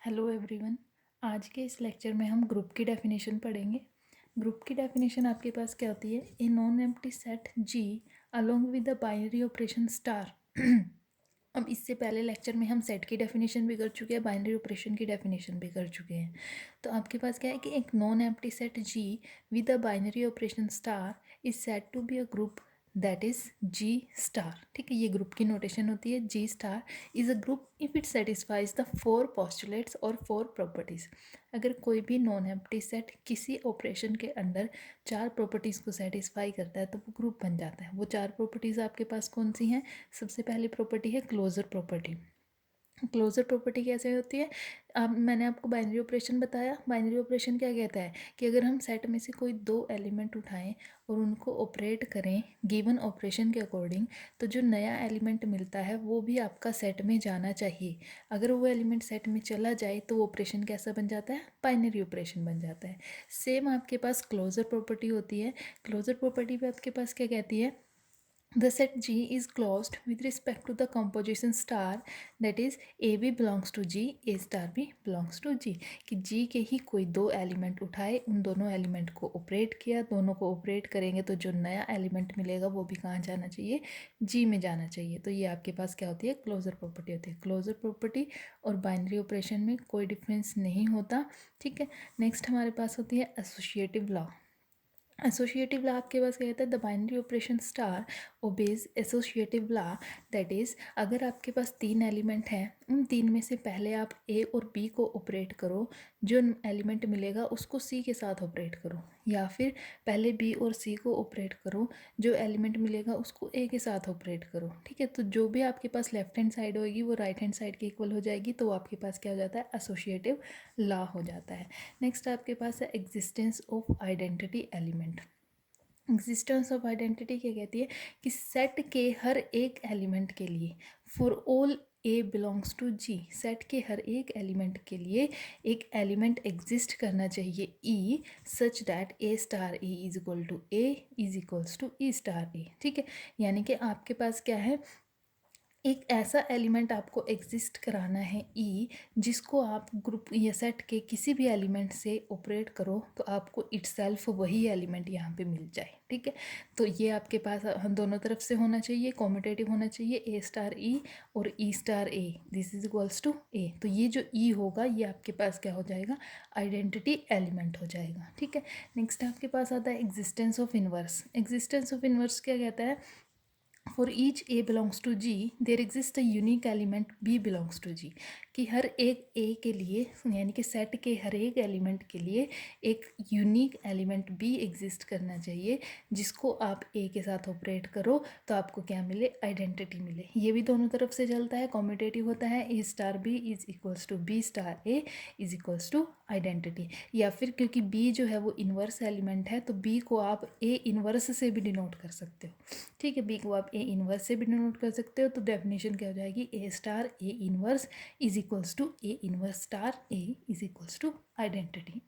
Hello everyone. आज के इस लेक्चर में हम ग्रुप की डेफिनेशन पढ़ेंगे। ग्रुप की डेफिनेशन आपके पास क्या होती है? A non empty set G along with the binary operation star. अब इससे पहले लेक्चर में हम सेट की डेफिनेशन भी कर चुके हैं, बाइनरी ऑपरेशन की डेफिनेशन भी कर चुके हैं। तो आपके पास क्या है कि एक non empty set G with the binary operation star is set to be a group that is G star. ठीक है, ये ग्रुप की नोटेशन होती है। G star is a group if it satisfies the 4 postulates और 4 properties. अगर कोई भी नॉन एम्प्टी सेट किसी ऑपरेशन के अंदर 4 प्रॉपर्टीज़ को सेटिस्फाई करता है तो वो ग्रुप बन जाता है। वो 4 प्रॉपर्टीज़ आपके पास कौन सी हैं? सबसे पहली प्रॉपर्टी है क्लोजर प्रॉपर्टी। क्लोजर प्रॉपर्टी कैसे होती है? अब मैंने आपको बाइनरी ऑपरेशन बताया। बाइनरी ऑपरेशन क्या कहता है कि अगर हम सेट में से कोई 2 एलिमेंट उठाएं और उनको ऑपरेट करें गिवन ऑपरेशन के अकॉर्डिंग, तो जो नया एलिमेंट मिलता है वो भी आपका सेट में जाना चाहिए। अगर वो एलिमेंट सेट में चला जाए तो वो ऑपरेशन कैसा बन जाता है? बाइनरी ऑपरेशन बन जाता है। सेम आपके पास क्लोजर प्रॉपर्टी होती है। क्लोजर प्रॉपर्टी पे आपके पास क्या कहती है? The set G is closed with respect to the composition star, that is AB belongs to G, A star B belongs to G। कि G के ही कोई 2 एलिमेंट उठाए, उन दोनों एलिमेंट को ऑपरेट किया, दोनों को ऑपरेट करेंगे तो जो नया एलिमेंट मिलेगा वो भी कहाँ जाना चाहिए? G में जाना चाहिए। तो ये आपके पास क्या होती है? क्लोजर प्रॉपर्टी होती है। क्लोजर प्रॉपर्टी और बाइनरी ऑपरेशन में कोई डिफरेंस नहीं होता। ठीक है, नेक्स्ट हमारे पास होती है एसोसिएटिव लॉ। एसोसिएटिव लॉ आपके पास क्या कहता है? The binary operation star obeys associative law, that is अगर आपके पास 3 एलिमेंट हैं, उन 3 में से पहले आप ए और बी को ऑपरेट करो, जो एलिमेंट मिलेगा उसको सी के साथ ऑपरेट करो, या फिर पहले बी और सी को ऑपरेट करो, जो एलिमेंट मिलेगा उसको ए के साथ ऑपरेट करो। ठीक है, तो जो भी आपके पास लेफ्ट हैंड साइड होगी वो राइट हैंड साइड के इक्वल हो जाएगी, तो आपके पास क्या हो जाता है? एसोसिएटिव लॉ हो जाता है। नेक्स्ट आपके पास है existence of identity element. Existence of identity क्या कहती है कि सेट के हर एक एलिमेंट के लिए, for all a belongs to G, set के हर एक एलिमेंट के लिए एक एलिमेंट एग्जिस्ट करना चाहिए e, such that a star e is equal to a is equals to e star a. ठीक है, यानी कि आपके पास क्या है? एक ऐसा एलिमेंट आपको एग्जिस्ट कराना है ई, जिसको आप ग्रुप या सेट के किसी भी एलिमेंट से ऑपरेट करो तो आपको इटसेल्फ वही एलिमेंट यहाँ पे मिल जाए। ठीक है, तो ये आपके पास हम दोनों तरफ से होना चाहिए, कॉम्यूटेटिव होना चाहिए, ए स्टार ई और e star a, this is equals to a. तो ये जो ई होगा ये आपके पास क्या हो जाएगा? आइडेंटिटी एलिमेंट हो जाएगा। ठीक है, नेक्स्ट आपके पास आता है existence of inverse. Existence of inverse क्या कहता है? For each a belongs to G there exist a unique element b belongs to G. कि हर एक ए के लिए, यानी कि सेट के हर एक एलिमेंट के लिए एक यूनिक एलिमेंट बी एग्जिस्ट करना चाहिए, जिसको आप ए के साथ ऑपरेट करो तो आपको क्या मिले? आइडेंटिटी मिले। ये भी दोनों तरफ से चलता है, कॉम्यूटेटिव होता है। A star b is equals to b star a is equals to identity. या फिर क्योंकि बी जो है वो इन्वर्स एलिमेंट है तो बी को आप ए इन्वर्स से भी डिनोट कर सकते हो। ठीक है, बी को आप ए इन्वर्स से भी डिनोट कर सकते हो। तो डेफिनेशन क्या हो जाएगी? A star a inverse is equals to a inverse star a is equals to identity.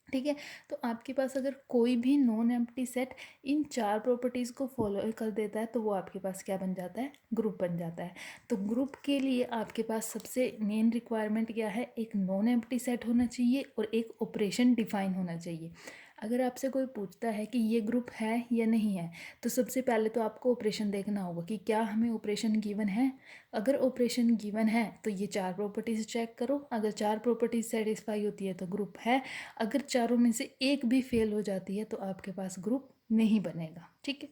ठीक है, तो आपके पास अगर कोई भी नॉन एम्प्टी सेट इन 4 प्रॉपर्टीज़ को फॉलो कर देता है तो वो आपके पास क्या बन जाता है? ग्रुप बन जाता है। तो ग्रुप के लिए आपके पास सबसे मेन रिक्वायरमेंट क्या है? एक नॉन एम्प्टी सेट होना चाहिए और एक ऑपरेशन डिफाइन होना चाहिए। अगर आपसे कोई पूछता है कि ये ग्रुप है या नहीं है, तो सबसे पहले तो आपको ऑपरेशन देखना होगा कि क्या हमें ऑपरेशन गिवन है। अगर ऑपरेशन गिवन है तो ये 4 प्रॉपर्टीज़ चेक करो, अगर 4 प्रॉपर्टीज़ सेटिस्फाई होती है तो ग्रुप है, अगर चारों में से एक भी फेल हो जाती है तो आपके पास ग्रुप नहीं बनेगा। ठीक है,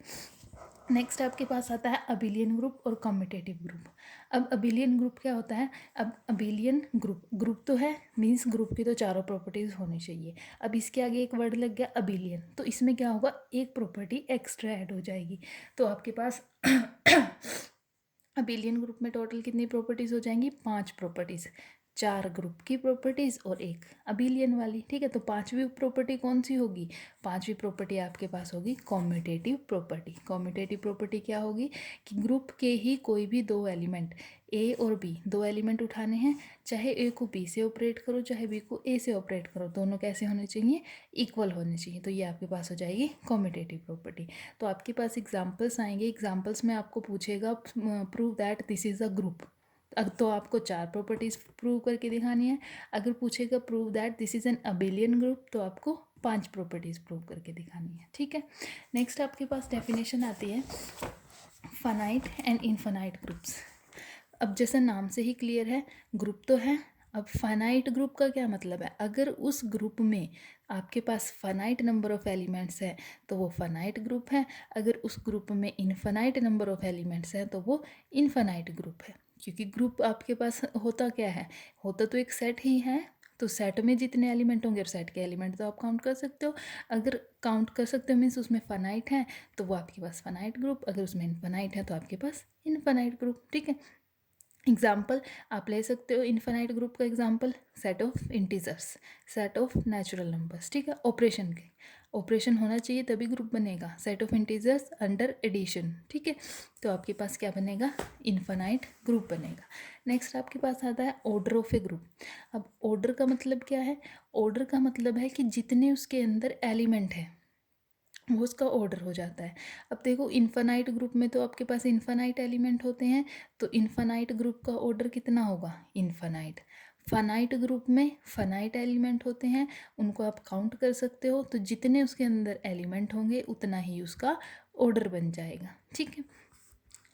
नेक्स्ट आपके पास आता है अबिलियन ग्रुप और कम्यूटेटिव ग्रुप। अब अबिलियन ग्रुप क्या होता है? अब अबिलियन ग्रुप तो है, मीन्स ग्रुप की तो चारों प्रॉपर्टीज़ होनी चाहिए। अब इसके आगे एक वर्ड लग गया अबिलियन, तो इसमें क्या होगा? एक प्रॉपर्टी एक्स्ट्रा ऐड हो जाएगी। तो आपके पास अबिलियन ग्रुप में टोटल कितनी प्रॉपर्टीज़ हो जाएंगी? 5 प्रॉपर्टीज़। 4 ग्रुप की प्रॉपर्टीज़ और एक अबिलियन वाली। ठीक है, तो 5वीं प्रॉपर्टी कौन सी होगी? 5वीं प्रॉपर्टी आपके पास होगी कॉम्यूटेटिव प्रॉपर्टी। कॉम्यूटेटिव प्रॉपर्टी क्या होगी? कि ग्रुप के ही कोई भी 2 एलिमेंट, ए और बी, 2 एलिमेंट उठाने हैं, चाहे ए को बी से ऑपरेट करो चाहे बी को ए से ऑपरेट करो, दोनों कैसे होने चाहिए? इक्वल होने चाहिए। तो ये आपके पास हो जाएगी कॉम्यूटेटिव प्रॉपर्टी। तो आपके पास एग्जाम्पल्स आएंगे, एग्जाम्पल्स में आपको पूछेगा prove that this is a group. तो आपको 4 प्रॉपर्टीज़ प्रूव करके दिखानी है। अगर पूछेगा prove that this is an abelian group, तो आपको 5 प्रॉपर्टीज़ प्रूव करके दिखानी है, ठीक है। नेक्स्ट आपके पास डेफिनेशन आती है फाइनाइट एंड इनफाइनाइट ग्रुप्स। अब जैसा नाम से ही क्लियर है, ग्रुप तो है। अब फाइनाइट ग्रुप का क्या मतलब है? अगर उस ग्रुप में आपके पास फाइनाइट नंबर ऑफ एलिमेंट्स है तो वो फाइनाइट ग्रुप है। अगर उस ग्रुप में इनफाइनाइट नंबर ऑफ एलिमेंट्स हैं तो वो इनफाइनाइट ग्रुप है। क्योंकि ग्रुप आपके पास होता क्या है, होता तो एक सेट ही है। तो सेट में जितने एलिमेंट होंगे, सेट के एलिमेंट तो आप काउंट कर सकते हो। अगर काउंट कर सकते हो मीन्स उसमें फाइनाइट है तो वो आपके पास फाइनाइट ग्रुप, अगर उसमें इनफाइनाइट है तो आपके पास इनफाइनाइट ग्रुप, ठीक है। एग्जाम्पल आप ले सकते हो इनफाइनाइट ग्रुप का example, set of integers, set of natural numbers, ठीक है। ऑपरेशन के ऑपरेशन होना चाहिए तभी ग्रुप बनेगा, set of integers under addition, ठीक है। तो आपके पास क्या बनेगा? इनफाइनाइट ग्रुप बनेगा। नेक्स्ट आपके पास आता है ऑर्डर ऑफ ए ग्रुप। अब ऑर्डर का मतलब क्या है? ऑर्डर का मतलब है कि जितने उसके अंदर एलिमेंट है वो उसका ऑर्डर हो जाता है। अब देखो इनफाइनाइट ग्रुप में तो आपके पास इनफाइनाइट एलिमेंट होते हैं, तो इनफाइनाइट ग्रुप का ऑर्डर कितना होगा? इनफाइनाइट। फाइनाइट ग्रुप में फाइनाइट एलिमेंट होते हैं, उनको आप काउंट कर सकते हो, तो जितने उसके अंदर एलिमेंट होंगे उतना ही उसका ऑर्डर बन जाएगा, ठीक है।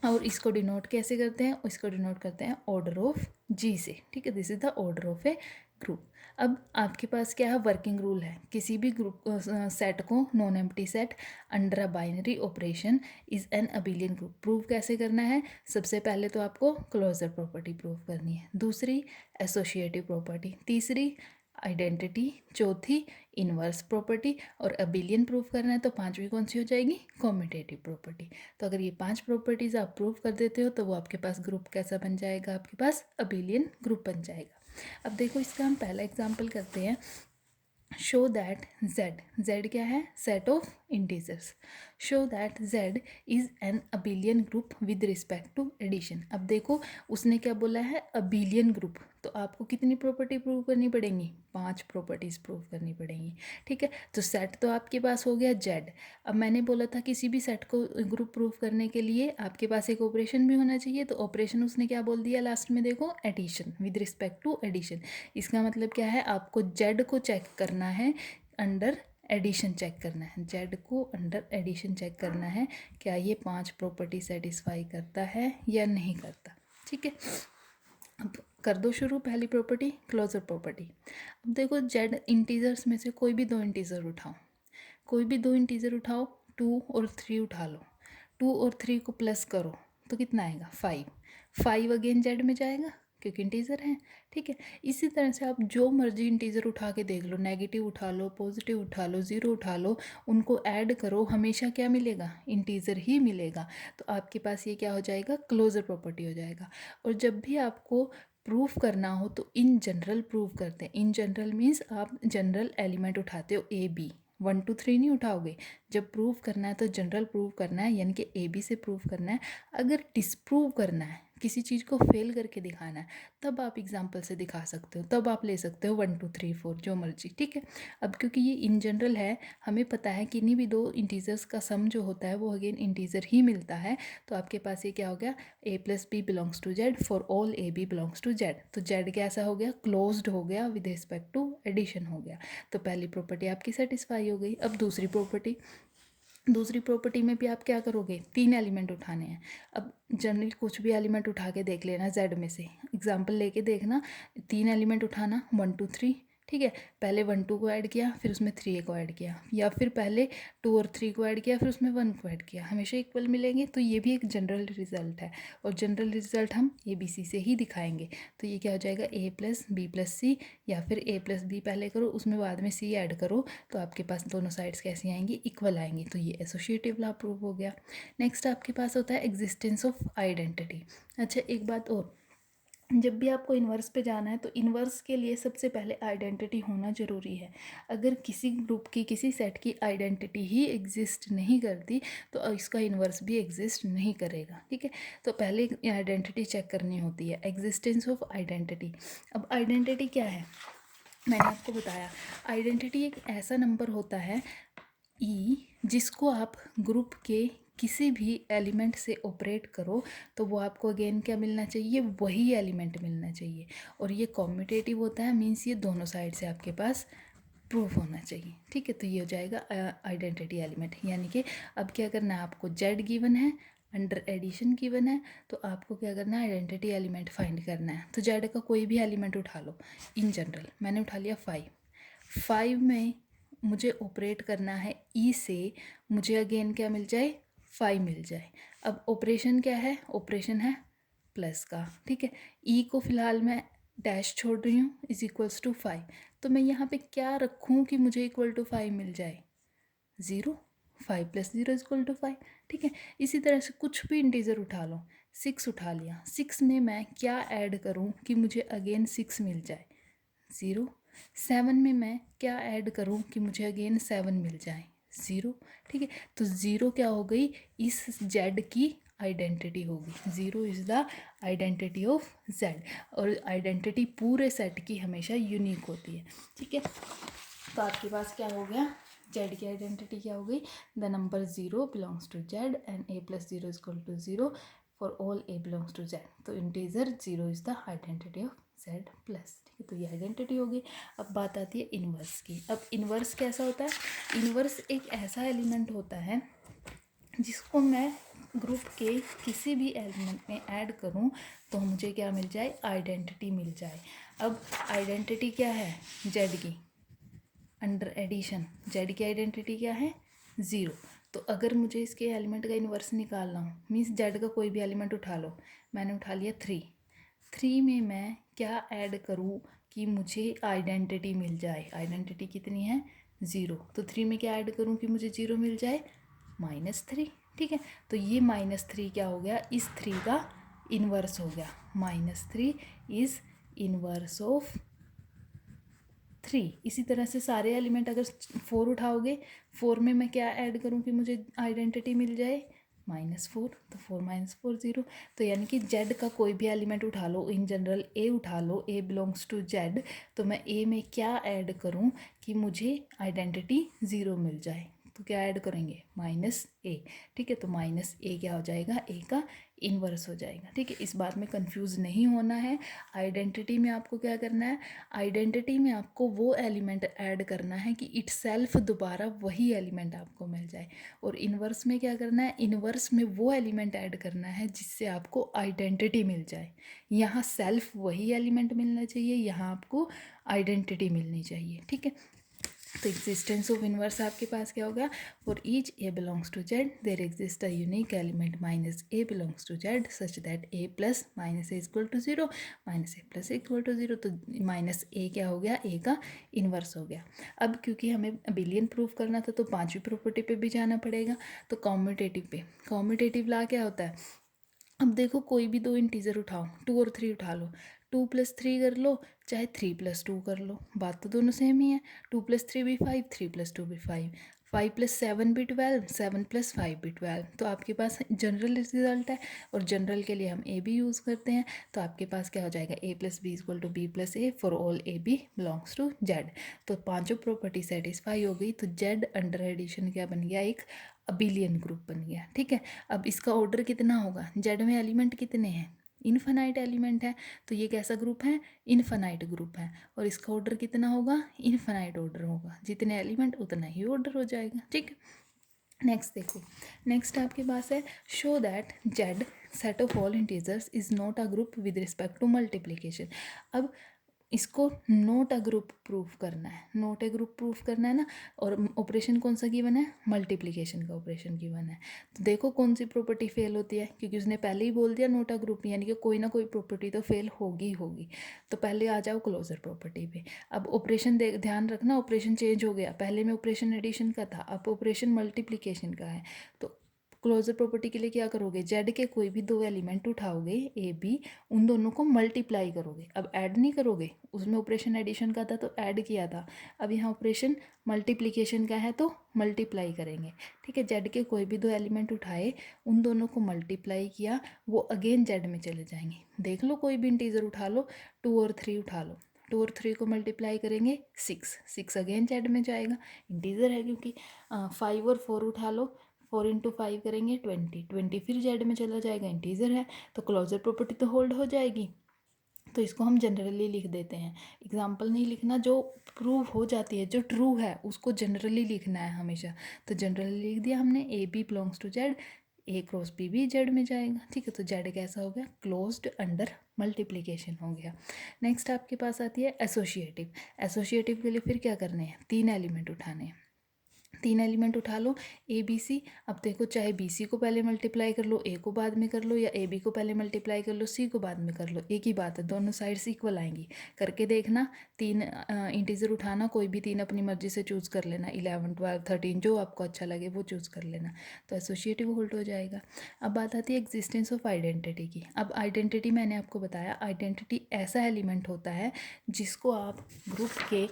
और इसको डिनोट कैसे करते हैं? इसको डिनोट करते हैं ऑर्डर ऑफ जी से, ठीक है। This is the order of A group. अब आपके पास क्या है? वर्किंग रूल है, किसी भी ग्रुप सेट को, non empty set under a binary operation is an abelian group. Prove कैसे करना है? सबसे पहले तो आपको क्लोजर प्रॉपर्टी प्रूव करनी है, दूसरी एसोसिएटिव प्रॉपर्टी, तीसरी आइडेंटिटी, चौथी इनवर्स प्रॉपर्टी, और अबिलियन प्रूव करना है तो पांचवी कौन सी हो जाएगी? Commutative property. तो अगर ये 5 प्रॉपर्टीज आप प्रूव कर देते हो तो वो आपके पास ग्रुप कैसा बन जाएगा? आपके पास अबिलियन ग्रुप बन जाएगा। अब देखो इसका हम पहला एग्जाम्पल करते हैं। शो दैट z क्या है? Set of integers. Show that z is an abelian group with respect to addition. अब देखो उसने क्या बोला है? अबिलियन ग्रुप, तो आपको कितनी प्रॉपर्टी प्रूव करनी पड़ेंगी? 5 प्रॉपर्टीज प्रूव करनी पड़ेंगी, ठीक है। तो सेट तो आपके पास हो गया z। अब मैंने बोला था किसी भी सेट को ग्रुप प्रूव करने के लिए आपके पास एक ऑपरेशन भी होना चाहिए, तो ऑपरेशन उसने क्या बोल दिया लास्ट में? देखो addition, with respect to addition. इसका मतलब क्या है? आपको z को चेक करना है, अंडर एडिशन चेक करना है, z को अंडर एडिशन चेक करना है, क्या ये 5 प्रॉपर्टी सेटिस्फाई करता है या नहीं करता, ठीक है। अब कर दो शुरू। पहली प्रॉपर्टी क्लोजर प्रॉपर्टी। अब देखो z इंटीजर्स में से कोई भी 2 इंटीजर उठाओ, कोई भी 2 इंटीजर उठाओ, 2 और 3 उठा लो, 2 और 3 को प्लस करो तो कितना आएगा? 5। 5 अगेन जेड में जाएगा क्योंकि इंटीजर है, ठीक है। इसी तरह से आप जो मर्जी इंटीजर उठा के देख लो, नेगेटिव उठा लो, पॉजिटिव उठा लो, ज़ीरो उठा लो, उनको ऐड करो, हमेशा क्या मिलेगा? इंटीजर ही मिलेगा। तो आपके पास ये क्या हो जाएगा? क्लोजर प्रॉपर्टी हो जाएगा। और जब भी आपको प्रूफ करना हो तो इन जनरल प्रूव करते हैं। इन जनरल मीन्स आप जनरल एलिमेंट उठाते हो, ए बी, 1 2 3 नहीं उठाओगे। जब प्रूव करना है तो जनरल प्रूव करना है, यानी कि ए बी से प्रूव करना है। अगर डिसप्रूव करना है, किसी चीज़ को फेल करके दिखाना है, तब आप एग्जाम्पल से दिखा सकते हो, तब आप ले सकते हो 1 2 3 4 जो मर्जी, ठीक है। अब क्योंकि ये इन जनरल है, हमें पता है कि इन्हीं भी 2 इंटीजर्स का सम जो होता है वो अगेन इंटीजर ही मिलता है। तो आपके पास ये क्या हो गया? a plus b belongs to Z for all a b belongs to Z. तो जेड कैसा हो गया? क्लोज्ड हो गया, विद रिस्पेक्ट टू एडिशन हो गया। तो पहली प्रॉपर्टी आपकी सेटिस्फाई हो गई। अब दूसरी प्रॉपर्टी में भी आप क्या करोगे? 3 एलिमेंट उठाने हैं। अब जनरली कुछ भी एलिमेंट उठा के देख लेना, जेड में से एग्जाम्पल लेके देखना, 3 एलिमेंट उठाना, 1 2 3, ठीक है। पहले 1 2 को ऐड किया, फिर उसमें 3 को ऐड किया, या फिर पहले 2 और 3 को ऐड किया, फिर उसमें 1 को ऐड किया, हमेशा इक्वल मिलेंगे। तो ये भी एक जनरल रिजल्ट है, और जनरल रिजल्ट हम ABC से ही दिखाएंगे। तो ये क्या हो जाएगा? A प्लस बी प्लस सी, या फिर A प्लस बी पहले करो, उसमें बाद में C ऐड करो, तो आपके पास दोनों साइड्स कैसी आएंगी? इक्वल आएंगी। तो ये एसोसिएटिव लॉ प्रूव हो गया। नेक्स्ट आपके पास होता है एग्जिस्टेंस ऑफ आइडेंटिटी। अच्छा एक बात और, जब भी आपको इन्वर्स पे जाना है तो इन्वर्स के लिए सबसे पहले आइडेंटिटी होना ज़रूरी है। अगर किसी ग्रुप की, किसी सेट की आइडेंटिटी ही एग्जिस्ट नहीं करती तो इसका इन्वर्स भी एग्जिस्ट नहीं करेगा, ठीक है। तो पहले आइडेंटिटी चेक करनी होती है, एग्जिस्टेंस ऑफ आइडेंटिटी। अब आइडेंटिटी क्या है? मैंने आपको बताया, आइडेंटिटी एक ऐसा नंबर होता है ई, जिसको आप ग्रुप के किसी भी एलिमेंट से ऑपरेट करो तो वो आपको अगेन क्या मिलना चाहिए, वही एलिमेंट मिलना चाहिए। और ये कॉम्यूटेटिव होता है, मीन्स ये दोनों साइड से आपके पास प्रूफ होना चाहिए। ठीक है, तो ये हो जाएगा आइडेंटिटी एलिमेंट। यानी कि अब क्या करना है आपको, जेड गिवन है, अंडर एडिशन गिवन है, तो आपको क्या करना है, आइडेंटिटी एलिमेंट फाइंड करना है। तो जेड का कोई भी एलिमेंट उठा लो। इन जनरल मैंने उठा लिया 5 में मुझे ऑपरेट करना है ई से, मुझे अगेन क्या मिल जाए, 5 मिल जाए। अब ऑपरेशन क्या है, ऑपरेशन है प्लस का। ठीक है, ई को फिलहाल मैं डैश छोड़ रही हूँ, इज इक्वल्स टू 5। तो मैं यहाँ पे क्या रखूँ कि मुझे इक्वल टू 5 मिल जाए, 0। 5 + 0 इक्वल टू 5। ठीक है, इसी तरह से कुछ भी इंटीजर उठा लो। 6 उठा लिया, 6 में मैं क्या ऐड करूँ कि मुझे अगेन 6 मिल जाए, 0। 7 में मैं क्या ऐड करूँ कि मुझे अगेन 7 मिल जाए, 0। ठीक है, तो 0 क्या हो गई, इस जेड की आइडेंटिटी होगी। 0 is the identity of Z. और आइडेंटिटी पूरे सेट की हमेशा यूनिक होती है। ठीक है, तो आपके पास क्या हो गया, जेड की आइडेंटिटी क्या हो गई, the number 0 belongs to Z and a + 0 equal to 0 for all a belongs to Z. तो integer 0 is the identity of Z plus. ठीक है, तो ये आइडेंटिटी होगी। अब बात आती है इन्वर्स की। अब इन्वर्स कैसा होता है, इन्वर्स एक ऐसा एलिमेंट होता है जिसको मैं ग्रुप के किसी भी एलिमेंट में ऐड करूं तो मुझे क्या मिल जाए, आइडेंटिटी मिल जाए। अब आइडेंटिटी क्या है, जेड की अंडर एडिशन, जेड की आइडेंटिटी क्या है, 0। तो अगर मुझे इसके एलिमेंट का इन्वर्स निकालना हो, मीन्स जेड का कोई भी एलिमेंट उठा लो, मैंने उठा लिया 3 में मैं क्या ऐड करूँ कि मुझे आइडेंटिटी मिल जाए। आइडेंटिटी कितनी है, 0। तो 3 में क्या ऐड करूँ कि मुझे 0 मिल जाए, -3। ठीक है, तो ये -3 क्या हो गया, इस 3 का इन्वर्स हो गया। -3 इज़ इन्वर्स ऑफ 3। इसी तरह से सारे एलिमेंट, अगर 4 उठाओगे, 4 में मैं क्या ऐड करूँ कि मुझे आइडेंटिटी मिल जाए, -4। तो 4 - 4 0। तो यानी कि जेड का कोई भी एलिमेंट उठा लो, इन जनरल ए उठा लो, ए बिलोंग्स टू जेड, तो मैं ए में क्या ऐड करूँ कि मुझे आइडेंटिटी 0 मिल जाए। तो क्या ऐड करेंगे, -a। ठीक है, तो -a क्या हो जाएगा, a का इन्वर्स हो जाएगा। ठीक है, इस बात में कंफ्यूज नहीं होना है। आइडेंटिटी में आपको क्या करना है, आइडेंटिटी में आपको वो एलिमेंट ऐड करना है कि इटसेल्फ दोबारा वही एलिमेंट आपको मिल जाए। और इन्वर्स में क्या करना है, इन्वर्स में वो एलिमेंट ऐड करना है जिससे आपको आइडेंटिटी मिल जाए। यहाँ सेल्फ वही एलिमेंट मिलना चाहिए, यहाँ आपको आइडेंटिटी मिलनी चाहिए। ठीक है, तो एग्जिस्टेंस ऑफ इन्वर्स आपके पास क्या होगा, for each a belongs to Z there exist a unique element -a belongs to Z such that a + -a equal to 0 -a + equal to 0। तो -a क्या हो गया, a का इन्वर्स हो गया। अब क्योंकि हमें अबिलियन प्रूफ करना था तो पांचवी प्रॉपर्टी पे भी जाना पड़ेगा। तो कॉम्यूटेटिव पे, कॉम्यूटेटिव ला क्या होता है, अब देखो कोई भी दो इंटीजर उठाओ, 2 और 3 उठा लो, 2 + 3 कर लो, चाहे 3 + 2 कर लो, बात तो दोनों सेम ही है। 2 + 3 भी 5, 3 + 2 भी 5, 5 + 7 भी 12, 7 + 5 भी 12। तो आपके पास जनरल रिजल्ट है, और जनरल के लिए हम ए बी यूज़ करते हैं। तो आपके पास क्या हो जाएगा, a + b equal to b + a for all a b belongs to Z. तो पांचों प्रॉपर्टी सेटिस्फाई हो गई। तो जेड अंडर एडिशन क्या बन गया, एक अबिलियन ग्रुप बन गया। ठीक है, अब इसका ऑर्डर कितना होगा, जेड में एलिमेंट कितने हैं, इनफाइनाइट एलिमेंट है, तो ये कैसा ग्रुप है, इनफाइनाइट ग्रुप है। और इसका ऑर्डर कितना होगा, इनफाइनाइट ऑर्डर होगा, जितने एलिमेंट उतना ही ऑर्डर हो जाएगा। ठीक है, नेक्स्ट देखो, नेक्स्ट आपके पास है, show that Z set of all integers is not a group with respect to multiplication. अब इसको नोट अ ग्रुप प्रूफ करना है, नोट ए ग्रुप प्रूफ करना है ना। और ऑपरेशन कौन सा गिवन है, मल्टीप्लिकेशन का ऑपरेशन गिवन है। तो देखो कौन सी प्रॉपर्टी फेल होती है, क्योंकि उसने पहले ही बोल दिया नोट अ ग्रुप, यानी कि कोई ना कोई प्रॉपर्टी तो फेल होगी होगी। तो पहले आ जाओ क्लोजर प्रॉपर्टी पे। अब ऑपरेशन ध्यान रखना, ऑपरेशन चेंज हो गया, पहले में ऑपरेशन एडिशन का था, अब ऑपरेशन मल्टीप्लिकेशन का है। तो क्लोजर प्रॉपर्टी के लिए क्या करोगे, जेड के कोई भी दो एलिमेंट उठाओगे ए बी, उन दोनों को मल्टीप्लाई करोगे। अब ऐड नहीं करोगे, उसमें ऑपरेशन एडिशन का था तो ऐड किया था, अब यहाँ ऑपरेशन मल्टीप्लिकेशन का है तो मल्टीप्लाई करेंगे। ठीक है, जेड के कोई भी दो एलिमेंट उठाए, उन दोनों को मल्टीप्लाई किया, वो अगेन जेड में चले जाएंगे। देख लो कोई भी इंटीजर उठा लो, 2 और 3 उठा लो, 2 और 3 को मल्टीप्लाई करेंगे 6 अगेन जेड में जाएगा, इंटीजर है क्योंकि। 5 और 4 उठा लो, 4 × 5 करेंगे 20, 20 फिर जेड में चला जाएगा, इंटीजर है तो क्लोजर प्रॉपर्टी तो होल्ड हो जाएगी। तो इसको हम जनरली लिख देते हैं, एग्जाम्पल नहीं लिखना, जो प्रूव हो जाती है, जो ट्रू है उसको जनरली लिखना है हमेशा। तो जनरली लिख दिया हमने, a b belongs to Z, a cross b भी जेड में जाएगा, ठीक है। तो जेड कैसा हो गया, क्लोज्ड अंडर मल्टीप्लिकेशन हो गया। नेक्स्ट आपके पास आती है एसोशिएटिव। एसोशिएटिव के लिए फिर क्या करने हैं, 3 एलिमेंट उठाने हैं। 3 एलिमेंट उठा लो, ए बी सी। अब देखो चाहे बी सी को पहले मल्टीप्लाई कर लो, ए को बाद में कर लो, या ए बी को पहले मल्टीप्लाई कर लो, सी को बाद में कर लो, एक ही बात है, दोनों साइड्स इक्वल आएंगी। करके देखना, 3 इंटीजर उठाना, कोई भी 3 अपनी मर्जी से चूज़ कर लेना, 11 12 13 जो आपको अच्छा लगे वो चूज़ कर लेना, तो एसोशिएटिव होल्ड हो जाएगा। अब बात आती है एग्जिस्टेंस ऑफ आइडेंटिटी की। अब आइडेंटिटी मैंने आपको बताया, आइडेंटिटी ऐसा एलिमेंट होता है जिसको आप ग्रुप के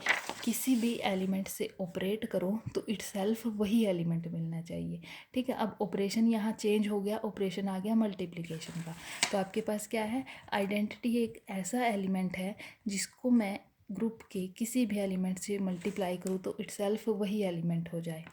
किसी भी एलिमेंट से ऑपरेट करो तो इटसेल्फ वही एलिमेंट मिलना चाहिए, ठीक है। अब ऑपरेशन यहाँ चेंज हो गया, ऑपरेशन आ गया मल्टीप्लिकेशन का। तो आपके पास क्या है, आइडेंटिटी एक ऐसा एलिमेंट है जिसको मैं ग्रुप के किसी भी एलिमेंट से मल्टीप्लाई करूँ तो इटसेल्फ वही एलिमेंट हो जाए।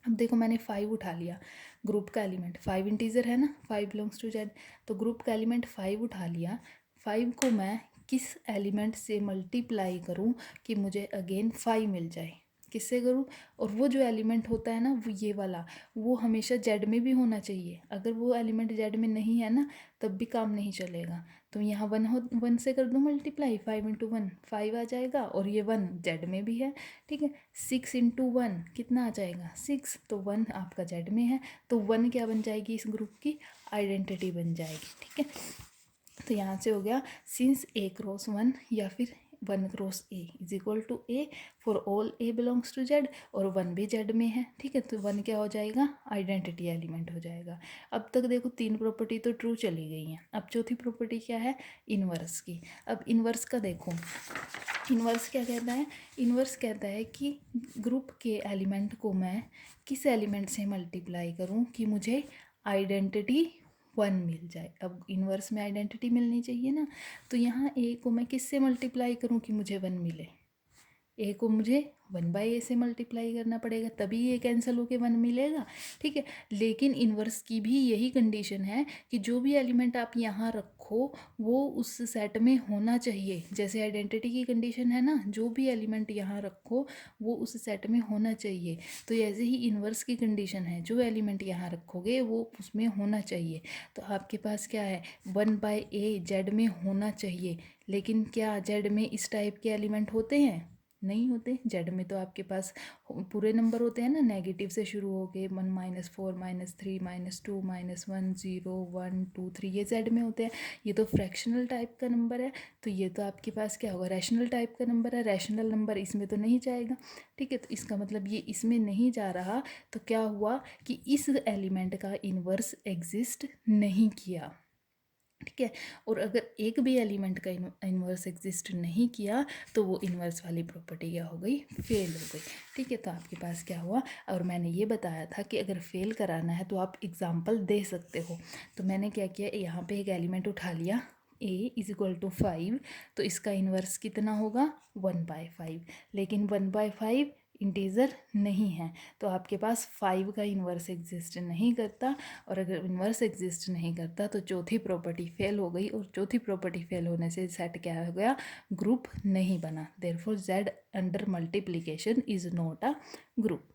अब देखो मैंने 5 उठा लिया, ग्रुप का एलिमेंट 5 इंटीजर है ना, 5 बिलोंग्स टू जेड, तो ग्रुप का एलिमेंट 5 उठा लिया। 5 को मैं किस एलिमेंट से मल्टीप्लाई करूं कि मुझे अगेन 5 मिल जाए, किससे करूं, और वो जो एलिमेंट होता है ना वो ये वाला, वो हमेशा जेड में भी होना चाहिए। अगर वो एलिमेंट जेड में नहीं है ना तब भी काम नहीं चलेगा। तो यहाँ 1 से कर दूँ मल्टीप्लाई, 5 × 1 5 आ जाएगा, और ये 1 जेड में भी है, ठीक है। 6 × 1 कितना आ जाएगा 6, तो 1 आपका जेड में है, तो 1 क्या बन जाएगी, इस ग्रुप की आइडेंटिटी बन जाएगी, ठीक है। तो यहाँ से हो गया, सिंस ए क्रॉस 1 या फिर 1 cross a is equal to a for all a belongs to Z, और 1 भी जेड में है, ठीक है। तो 1 क्या हो जाएगा, आइडेंटिटी एलिमेंट हो जाएगा। अब तक देखो 3 प्रॉपर्टी तो ट्रू चली गई हैं। अब चौथी प्रॉपर्टी क्या है, इन्वर्स की। अब इन्वर्स का देखो, इन्वर्स क्या कहता है, इन्वर्स कहता है कि ग्रुप के एलिमेंट को मैं किस एलिमेंट से मल्टीप्लाई करूं कि मुझे आइडेंटिटी 1 मिल जाए। अब इन्वर्स में आइडेंटिटी मिलनी चाहिए ना, तो यहाँ ए को मैं किससे मल्टीप्लाई करूँ कि मुझे 1 मिले, ए को मुझे 1/a से मल्टीप्लाई करना पड़ेगा, तभी ये कैंसिल होके 1 मिलेगा, ठीक है। लेकिन इन्वर्स की भी यही कंडीशन है कि जो भी एलिमेंट आप यहाँ रखो वो उस सेट में होना चाहिए। जैसे आइडेंटिटी की कंडीशन है ना, जो भी एलिमेंट यहाँ रखो वो उस सेट में होना चाहिए, तो ऐसे ही इन्वर्स की कंडीशन है, जो एलिमेंट यहाँ रखोगे वो उसमें होना चाहिए। तो आपके पास क्या है, 1/a जेड में होना चाहिए, लेकिन क्या जेड में इस टाइप के एलिमेंट होते हैं, नहीं होते। जेड में तो आपके पास पूरे नंबर होते हैं ना, नेगेटिव से शुरू हो के 1 -4 -3 -2 -1 0 1 2 3, ये जेड में होते हैं। ये तो फ्रैक्शनल टाइप का नंबर है, तो ये तो आपके पास क्या होगा, रैशनल टाइप का नंबर है। रैशनल नंबर इसमें तो नहीं जाएगा, ठीक है। तो इसका मतलब ये इसमें नहीं जा रहा, तो क्या हुआ कि इस एलिमेंट का इन्वर्स एग्जिस्ट नहीं किया, ठीक है। और अगर एक भी एलिमेंट का इन्वर्स एग्जिस्ट नहीं किया तो वो इन्वर्स वाली प्रॉपर्टी क्या हो गई, फेल हो गई, ठीक है। तो आपके पास क्या हुआ, और मैंने ये बताया था कि अगर फेल कराना है तो आप एग्जाम्पल दे सकते हो। तो मैंने क्या किया, यहाँ पे एक एलिमेंट उठा लिया, a इज इक्वल टू 5, तो इसका इन्वर्स कितना होगा 1/5, लेकिन 1/5 इंटीजर नहीं है, तो आपके पास 5 का इन्वर्स एग्जिस्ट नहीं करता, और अगर इन्वर्स एग्जिस्ट नहीं करता तो चौथी प्रॉपर्टी फेल हो गई, और चौथी प्रॉपर्टी फेल होने से सेट क्या हो गया, ग्रुप नहीं बना। Therefore Z under multiplication is not a group.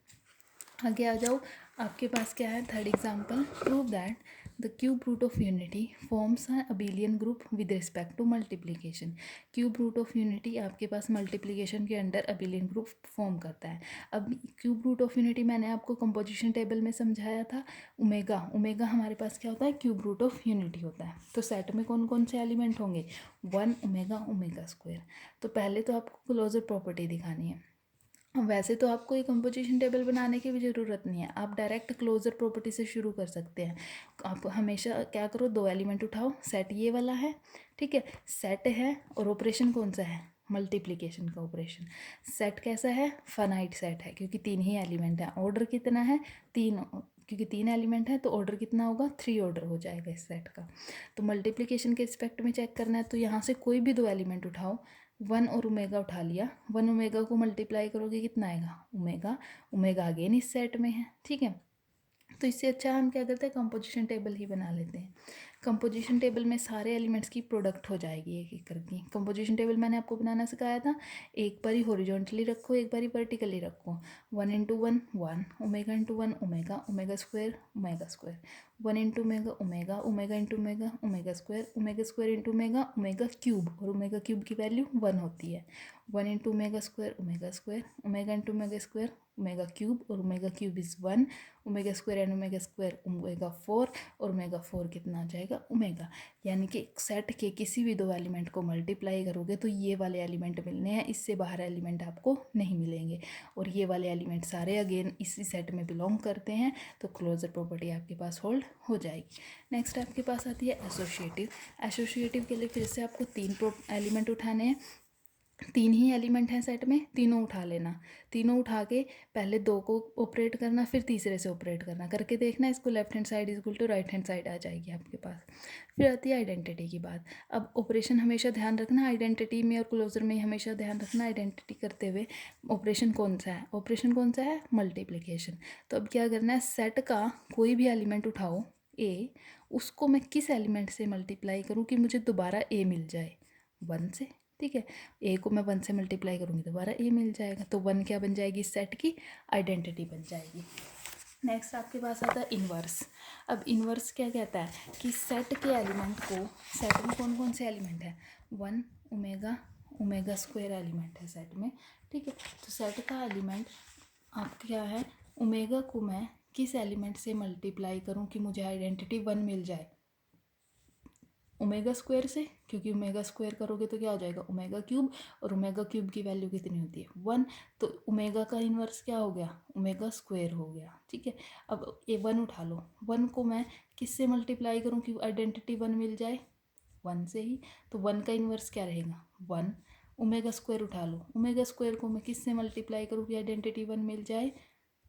आगे आ जाओ, आपके पास क्या है, third example, prove that the cube root of unity forms a abelian group with respect to multiplication. Cube root of unity आपके पास मल्टीप्लिकेशन के अंडर अबिलियन ग्रुप फॉर्म करता है। अब क्यूब रूट ऑफ यूनिटी मैंने आपको कंपोजिशन टेबल में समझाया था, ओमेगा, ओमेगा हमारे पास क्या होता है, क्यूब रूट ऑफ यूनिटी होता है। तो सेट में कौन कौन से एलिमेंट होंगे, 1 ओमेगा ओमेगा स्क्वायर। तो पहले तो आपको क्लोजर प्रॉपर्टी दिखानी है। वैसे तो आपको ये कंपोजिशन टेबल बनाने की भी ज़रूरत नहीं है, आप डायरेक्ट क्लोजर प्रॉपर्टी से शुरू कर सकते हैं। आप हमेशा क्या करो, 2 एलिमेंट उठाओ, सेट ये वाला है, ठीक है, सेट है, और ऑपरेशन कौन सा है, मल्टीप्लिकेशन का ऑपरेशन। सेट कैसा है, फाइनाइट सेट है, क्योंकि 3 ही एलिमेंट हैं। ऑर्डर कितना है, 3, क्योंकि 3 एलिमेंट है तो ऑर्डर कितना होगा, 3 ऑर्डर हो जाएगा इस सेट का। तो मल्टीप्लिकेशन के एस्पेक्ट में चेक करना है, तो यहाँ से कोई भी 2 एलिमेंट उठाओ, 1 और ओमेगा उठा लिया, 1 ओमेगा को मल्टीप्लाई करोगे कितना आएगा, ओमेगा, ओमेगा अगेन इस सेट में है, ठीक है। तो इससे अच्छा हम क्या करते हैं, कंपोजिशन टेबल ही बना लेते हैं। कंपोजिशन टेबल में सारे एलिमेंट्स की प्रोडक्ट हो जाएगी एक एक करके। कंपोजिशन टेबल मैंने आपको बनाना सिखाया था, एक बारी हॉरिजॉन्टली रखो, एक बारी वर्टिकली रखो। 1 into 1 1, omega into 1 omega, omega square, 1 into omega omega, omega into omega, omega square into omega, omega cube, और ओमेगा क्यूब की वैल्यू 1 होती है। 1 into omega square, omega into omega square, omega cube, और omega cube is 1, omega square and omega square omega 4, और omega 4 कितना आ जाएगा, omega. यानी कि सेट के किसी भी दो एलिमेंट को मल्टीप्लाई करोगे तो ये वाले एलिमेंट मिलने हैं, इससे बाहर एलिमेंट आपको नहीं मिलेंगे। और ये वाले एलिमेंट सारे अगेन इसी सेट में बिलोंग करते हैं, तो क्लोजर प्रॉपर्टी आपके पास होल्ड हो जाएगी। नेक्स्ट आपके पास आती है एसोसिएटिव। एसोसिएटिव के लिए फिर से आपको 3 एलिमेंट उठाने हैं। 3 ही एलिमेंट हैं सेट में, तीनों उठा लेना। तीनों उठा के पहले 2 को ऑपरेट करना, फिर तीसरे से ऑपरेट करना, करके देखना इसको left hand side equal to right hand side आ जाएगी आपके पास। फिर आती है आइडेंटिटी की बात। अब ऑपरेशन हमेशा ध्यान रखना, आइडेंटिटी में और क्लोजर में हमेशा ध्यान रखना, आइडेंटिटी करते हुए ऑपरेशन कौन सा है, ऑपरेशन कौन सा है, मल्टीप्लिकेशन। तो अब क्या करना है, सेट का कोई भी एलिमेंट उठाओ ए, उसको मैं किस एलिमेंट से मल्टीप्लाई करूँ कि मुझे दोबारा ए मिल जाए, 1 से। ठीक है, ए को मैं 1 से मल्टीप्लाई करूँगी दोबारा ए मिल जाएगा, तो 1 क्या बन जाएगी, सेट की आइडेंटिटी बन जाएगी। नेक्स्ट आपके पास आता है इन्वर्स। अब इन्वर्स क्या कहता है कि सेट के एलिमेंट को, सेट में कौन कौन से एलिमेंट हैं, 1 ओमेगा, ओमेगा स्क्वायर एलिमेंट है सेट में। ठीक है, तो सेट का एलिमेंट आप क्या है, ओमेगा को मैं किस एलिमेंट से मल्टीप्लाई करूँ कि मुझे आइडेंटिटी 1 मिल जाए, ओमेगा स्क्वायर से, क्योंकि ओमेगा स्क्वायर करोगे तो क्या हो जाएगा, ओमेगा क्यूब, और ओमेगा क्यूब की वैल्यू कितनी होती है, 1, तो ओमेगा का इन्वर्स क्या हो गया, ओमेगा स्क्वायर हो गया। ठीक है, अब ये 1 उठा लो, 1 को मैं किससे मल्टीप्लाई करूँ कि आइडेंटिटी 1 मिल जाए, 1 से ही, तो 1 का इन्वर्स क्या रहेगा, 1। ओमेगा स्क्वायर उठा लो, ओमेगा स्क्वायर को मैं किससे मल्टीप्लाई करूँ कि आइडेंटिटी 1 मिल जाए,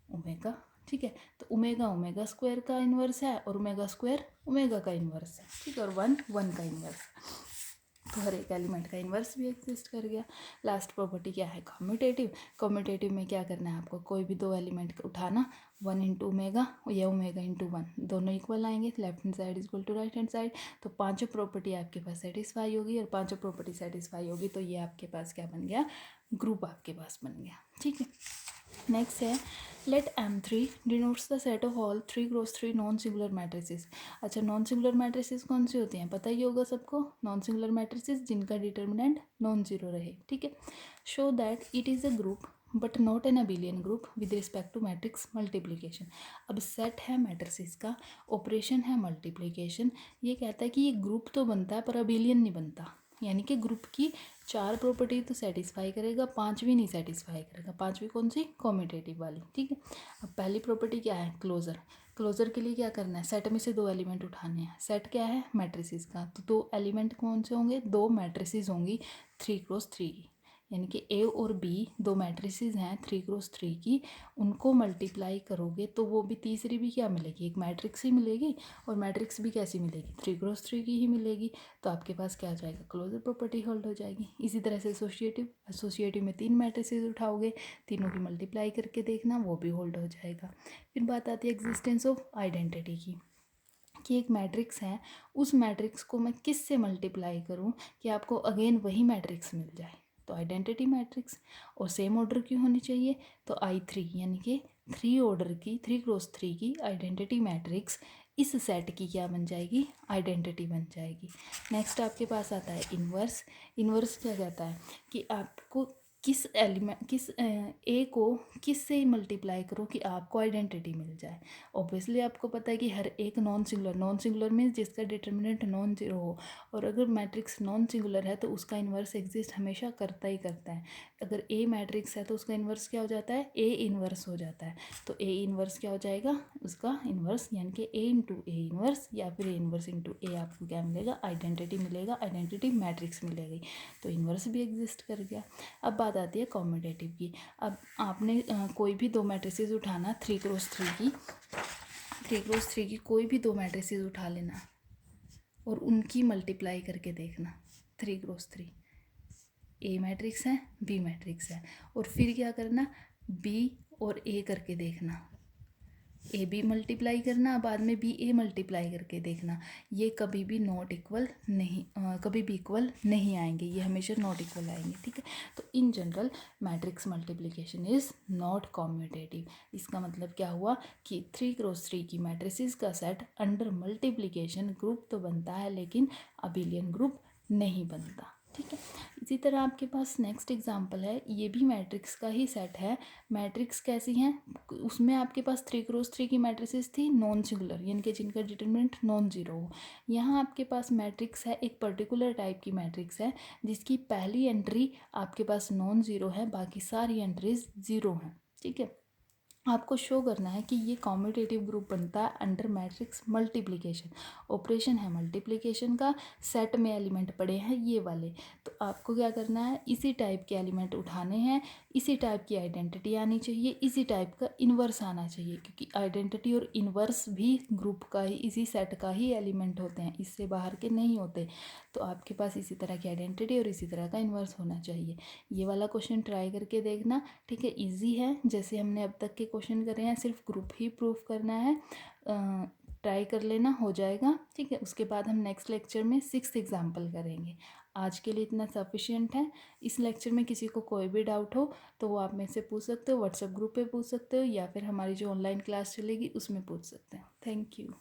ओमेगा। ठीक है, तो ओमेगा ओमेगा स्क्वायर का इन्वर्स है, और ओमेगा स्क्वायर ओमेगा का इन्वर्स है। ठीक है, और 1 1 का इन्वर्स है, तो हर एक एलिमेंट का इन्वर्स भी एग्जिस्ट कर गया। लास्ट प्रॉपर्टी क्या है, कम्यूटेटिव। कम्यूटेटिव में क्या करना है आपको, कोई भी दो एलिमेंट उठाना, 1 इंटू ओमेगा या ओमेगा इंटू 1, दोनों इक्वल आएंगे, left hand side equal to right hand side, तो पांचों प्रॉपर्टी आपके पास सेटिस्फाई होगी, और पांचों प्रॉपर्टी सेटिस्फाई होगी तो ये आपके पास क्या बन गया, ग्रुप आपके पास बन गया। ठीक है, नेक्स्ट है let M3 denotes the set of all 3x3 non singular matrices. अच्छा, नॉन सिंगुलर मैट्रिसेस कौन सी होती हैं, पता ही होगा सबको, नॉन सिंगुलर मैट्रिसेस जिनका डिटर्मिनेंट नॉन जीरो रहे। ठीक है, show that it is a group but not an abelian group with respect to matrix multiplication. अब सेट है मैट्रिसेस का, ऑपरेशन है मल्टीप्लीकेशन, ये कहता है कि ये ग्रुप तो बनता है पर अबिलियन नहीं बनता, यानी कि ग्रुप की 4 प्रॉपर्टी तो सेटिस्फाई करेगा, 5वीं नहीं सेटिस्फाई करेगा। 5वीं कौन सी, कॉम्यूटेटिव वाली। ठीक है, अब पहली प्रॉपर्टी क्या है, क्लोजर। क्लोजर के लिए क्या करना है, सेट में से 2 एलिमेंट उठाने हैं। सेट क्या है, मैट्रिसेस का, तो 2 एलिमेंट कौन से होंगे, 2 मैट्रिसेस होंगी 3x3 की, यानी कि ए और बी 2 मैट्रिसेस हैं 3x3 की, उनको मल्टीप्लाई करोगे तो वो भी तीसरी भी क्या मिलेगी, एक मैट्रिक्स ही मिलेगी, और मैट्रिक्स भी कैसी मिलेगी, 3x3 की ही मिलेगी, तो आपके पास क्या आ जाएगा, क्लोजर प्रॉपर्टी होल्ड हो जाएगी। इसी तरह से एसोसिएटिव, एसोसिएटिव में 3 मैट्रिसेस उठाओगे, तीनों की मल्टीप्लाई करके देखना, वो भी होल्ड हो जाएगा। फिर बात आती है एग्जिस्टेंस ऑफ आइडेंटिटी की, कि एक मैट्रिक्स है, उस मैट्रिक्स को मैं किस से मल्टीप्लाई करूं कि आपको अगेन वही मैट्रिक्स मिल जाए, तो आइडेंटिटी मैट्रिक्स, और सेम ऑर्डर की होनी चाहिए, तो I3 यानी कि 3 ऑर्डर की 3x3 की आइडेंटिटी मैट्रिक्स इस सेट की क्या बन जाएगी, आइडेंटिटी बन जाएगी। नेक्स्ट आपके पास आता है इन्वर्स। इन्वर्स क्या कहता है कि आपको किस एलिमेंट, किस ए को किस से मल्टीप्लाई करो कि आपको आइडेंटिटी मिल जाए। ऑब्वियसली आपको पता है कि हर एक नॉन सिंगुलर मीन्स जिसका डिटर्मिनेंट नॉन जीरो हो, और अगर मैट्रिक्स नॉन सिंगुलर है तो उसका इन्वर्स एग्जिस्ट हमेशा करता ही करता है। अगर ए मैट्रिक्स है तो उसका इन्वर्स क्या हो जाता है, ए इन्वर्स हो जाता है, तो ए इन्वर्स क्या हो जाएगा, उसका इन्वर्स, यानी कि ए इंटू ए इन्वर्स, या फिर ए इन्वर्स इंटू ए, आपको क्या मिलेगा, आइडेंटिटी मिलेगा, आइडेंटिटी मैट्रिक्स मिलेगी, तो इन्वर्स भी एग्जिस्ट कर गया। अब बात आती है कॉम्यूटेटिव की। अब आपने कोई भी 2 मैट्रिसेस उठाना 3x3 की, 3x3 की कोई भी 2 मैट्रिसेस उठा लेना और उनकी मल्टीप्लाई करके देखना, 3x3 ए मैट्रिक्स है, बी मैट्रिक्स है, और फिर क्या करना, बी और ए करके देखना, ए बी मल्टीप्लाई करना, बाद में बी ए मल्टीप्लाई करके देखना, ये कभी भी नॉट इक्वल नहीं, कभी भी इक्वल नहीं आएंगे, ये हमेशा नॉट इक्वल आएंगे, ठीक है। तो in general matrix multiplication is not commutative. इसका मतलब क्या हुआ कि 3x3 की मैट्रिसेस का सेट अंडर मल्टीप्लिकेशन ग्रुप तो बनता है लेकिन अबिलियन ग्रुप नहीं बनता, ठीक है। इसी तरह आपके पास नेक्स्ट एग्जांपल है, ये भी मैट्रिक्स का ही सेट है। मैट्रिक्स कैसी हैं, उसमें आपके पास 3x3 की मैट्रिसेस थी नॉन सिंगुलर, यानी कि जिनका डिटरमिनेंट नॉन जीरो हो। यहाँ आपके पास मैट्रिक्स है, एक पर्टिकुलर टाइप की मैट्रिक्स है जिसकी पहली एंट्री आपके पास नॉन ज़ीरो है, बाकी सारी एंट्रीज ज़ीरो हैं, ठीक है। आपको शो करना है कि ये कॉम्यूटेटिव ग्रुप बनता है अंडर मैट्रिक्स मल्टीप्लिकेशन। ऑपरेशन है मल्टीप्लिकेशन का, सेट में एलिमेंट पड़े हैं ये वाले, तो आपको क्या करना है, इसी टाइप के एलिमेंट उठाने हैं, इसी टाइप की आइडेंटिटी आनी चाहिए, इसी टाइप का इन्वर्स आना चाहिए, क्योंकि आइडेंटिटी और इन्वर्स भी ग्रुप का ही, इसी सेट का ही एलिमेंट होते हैं, इससे बाहर के नहीं होते। तो आपके पास इसी तरह की आइडेंटिटी और इसी तरह का इन्वर्स होना चाहिए। ये वाला क्वेश्चन ट्राई करके देखना, ठीक है। इजी है, जैसे हमने अब तक के क्वेश्चन करे हैं, सिर्फ ग्रुप ही प्रूफ करना है, ट्राई कर लेना, हो जाएगा, ठीक है। उसके बाद हम नेक्स्ट लेक्चर में 6th एग्जाम्पल करेंगे। आज के लिए इतना सफिशिएंट है। इस लेक्चर में किसी को कोई भी डाउट हो तो वो आप मेरे से पूछ सकते हो, व्हाट्सएप ग्रुप पे पूछ सकते हो, या फिर हमारी जो ऑनलाइन क्लास चलेगी उसमें पूछ सकते हो। Thank you.